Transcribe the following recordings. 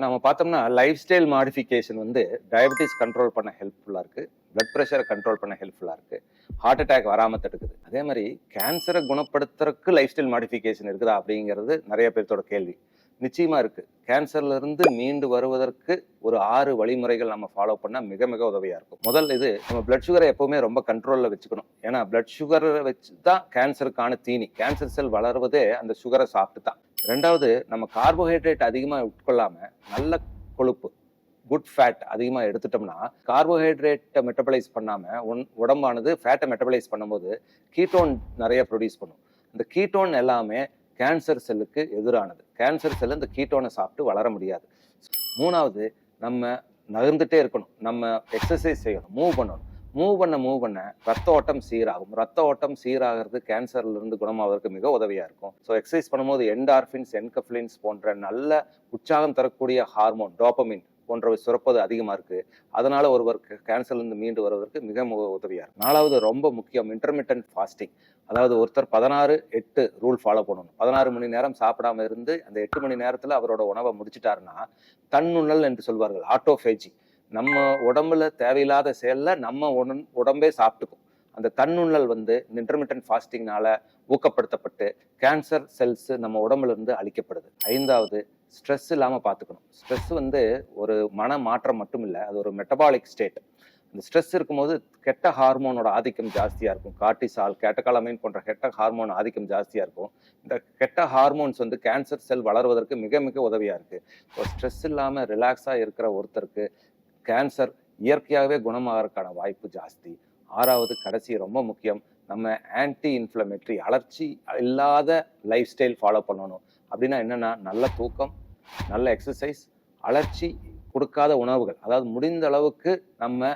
நம்ம பார்த்தோம்னா life style modification வந்து டயபெட்டிஸ் கண்ட்ரோல் பண்ண ஹெல்ப்ஃபுல்லாக இருக்குது, பிளட் ப்ரெஷரை கண்ட்ரோல் பண்ண ஹெல்ப்ஃபுல்லாக இருக்குது, ஹார்ட் அட்டாக் வராமல் தடுக்குது. அதே மாதிரி கேன்சரை குணப்படுத்துறதுக்கு லைஃப் ஸ்டைல் மாடிஃபிகேஷன் இருக்குதா அப்படிங்கிறது நிறைய பேர்த்தோட கேள்வி. நிச்சயமா இருக்கு. கேன்சர்ல இருந்து மீண்டு வருவதற்கு ஒரு 6 வழிமுறைகள் நம்ம ஃபாலோ பண்ணா மிக மிக உதவியா இருக்கும். முதல் இது, நம்ம பிளட் சுகரை எப்பவுமே ரொம்ப கண்ட்ரோல்ல வச்சுக்கணும். ஏன்னா பிளட் சுகரை வச்சு தான் கேன்சருக்கான தீனி. கேன்சர் செல் வளர்வதே அந்த சுகரை சாப்பிட்டு தான். ரெண்டாவது, நம்ம கார்போஹைட்ரேட் அதிகமா உட்கொள்ளாம நல்ல கொழுப்பு, குட் ஃபேட் அதிகமா எடுத்துட்டோம்னா கார்போஹைட்ரேட்டை மெட்டபலைஸ் பண்ணாம உடம்பானது ஃபேட்டை மெட்டபலைஸ் பண்ணும்போது கீட்டோன் நிறைய ப்ரொடியூஸ் பண்ணும். இந்த கீட்டோன் எல்லாமே கேன்சர் செல்லுக்கு எதிரானது. கேன்சர் செல் இந்த கீட்டோனை சாப்பிட்டு வளர முடியாது. மூணாவது, நம்ம நகர்ந்துட்டே இருக்கணும், நம்ம எக்ஸசைஸ் செய்யணும், மூவ் பண்ண ரத்த ஓட்டம் சீராகும். ரத்த ஓட்டம் சீராகிறது கேன்சர்ல இருந்து குணமாவதற்கு மிக உதவியா இருக்கும். ஸோ எக்ஸசைஸ் பண்ணும்போது என்டார்பின்ஸ், என்கஃப்லின்ஸ் போன்ற நல்ல உற்சாகம் தரக்கூடிய ஹார்மோன், டோபமின் போன்றவை சுரப்பது அதிகமா இருக்கு. அதனால ஒருவருக்கு கேன்சர்ல இருந்து மீண்டு வருவதற்கு மிக உதவியா இருக்கு. நாலாவது, ரொம்ப முக்கியம், இன்டர்மிட்டன்ட் ஃபாஸ்டிங். அதாவது ஒருத்தர் 16-8 ரூல் ஃபாலோ பண்ணணும். 16 மணி நேரம் சாப்பிடாம இருந்து அந்த 8 மணி நேரத்துல அவரோட உணவை முடிச்சிட்டாருன்னா தன்னுண்ணல் என்று சொல்வார்கள், ஆட்டோஃபேஜி. நம்ம உடம்புல தேவையில்லாத செயல்ல நம்ம உடம்பே சாப்பிட்டுக்கும். அந்த தன்னுண்ணல் வந்து இன்டர்மிட்டன்ட் ஃபாஸ்டிங்னால ஊக்கப்படுத்தப்பட்டு கேன்சர் செல்ஸ் நம்ம உடம்புல இருந்து அழிக்கப்படுது. ஐந்தாவது, ஸ்ட்ரெஸ் இல்லாம பார்த்துக்கணும். ஸ்ட்ரெஸ் வந்து ஒரு மன மாற்றம் மட்டும் இல்லை, அது ஒரு மெட்டபாலிக் ஸ்டேட். இந்த ஸ்ட்ரெஸ் இருக்கும்போது கெட்ட ஹார்மோனோட ஆதிக்கம் ஜாஸ்தியா இருக்கும். கார்டிசால், கேட்டகாலமைன் போன்ற கெட்ட ஹார்மோன் ஆதிக்கம் ஜாஸ்தியா இருக்கும். இந்த கெட்ட ஹார்மோன்ஸ் வந்து கேன்சர் செல் வளர்வதற்கு மிக மிக உதவியா இருக்கு. ஸோ ஸ்ட்ரெஸ் இல்லாம ரிலாக்ஸா இருக்கிற ஒருத்தருக்கு கேன்சர் இயற்கையாகவே குணமாகறதுக்கான வாய்ப்பு ஜாஸ்தி. ஆறாவது, கடைசி, ரொம்ப முக்கியம், நம்ம ஆன்டி இன்ஃப்ளமேட்டரி, அலர்ச்சி இல்லாத லைஃப் ஸ்டைல் ஃபாலோ பண்ணணும். அப்படின்னா என்னன்னா, நல்ல தூக்கம், நல்ல எக்ஸசைஸ், அலர்ச்சி கொடுக்காத உணவுகள். அதாவது முடிந்த அளவுக்கு நம்ம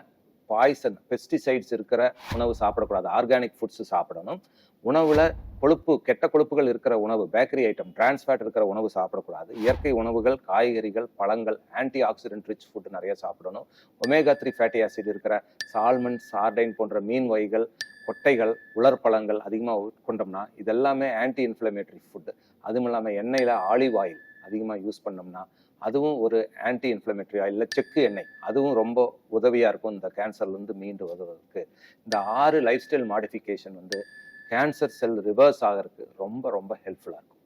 பாய்சன், பெஸ்டிசைட்ஸ் இருக்கிற உணவு சாப்பிடக்கூடாது, ஆர்கானிக் ஃபுட்ஸ் சாப்பிடணும். உணவுல கொழுப்பு, கெட்ட கொழுப்புகள் இருக்கிற உணவு, பேக்கரி ஐட்டம், டிரான்ஸ்ஃபேட் இருக்கிற உணவு சாப்பிடக்கூடாது. இயற்கை உணவுகள், காய்கறிகள், பழங்கள், ஆன்டி ஆக்சிடென்ட் ரிச் ஃபுட் நிறைய சாப்பிடணும். ஒமேகா 3 ஃபேட்டி ஆசிட் இருக்கிற சால்மன், சார்டைன் போன்ற மீன் வகைகள், கொட்டைகள், உலர்பழங்கள் அதிகமாக உட்கொண்டோம்னா இதெல்லாமே ஆன்டி இன்ஃப்ளமேட்டரி ஃபுட். அதுவும் இல்லாமல் எண்ணெயில் ஆலிவ் ஆயில் அதிகமாக யூஸ் பண்ணோம்னா அதுவும் ஒரு ஆன்டி இன்ஃப்ளமேட்டரி ஆயில். இல்லை, செக்கு எண்ணெய், அதுவும் ரொம்ப உதவியாக இருக்கும் இந்த கேன்சர்லேருந்து மீண்டு வருவதற்கு. இந்த 6 லைஃப் ஸ்டைல் மாடிஃபிகேஷன் வந்து கேன்சர் செல் ரிவர்ஸ் ஆகிறதுக்கு ரொம்ப ரொம்ப ஹெல்ப்ஃபுல்லாக இருக்கும்.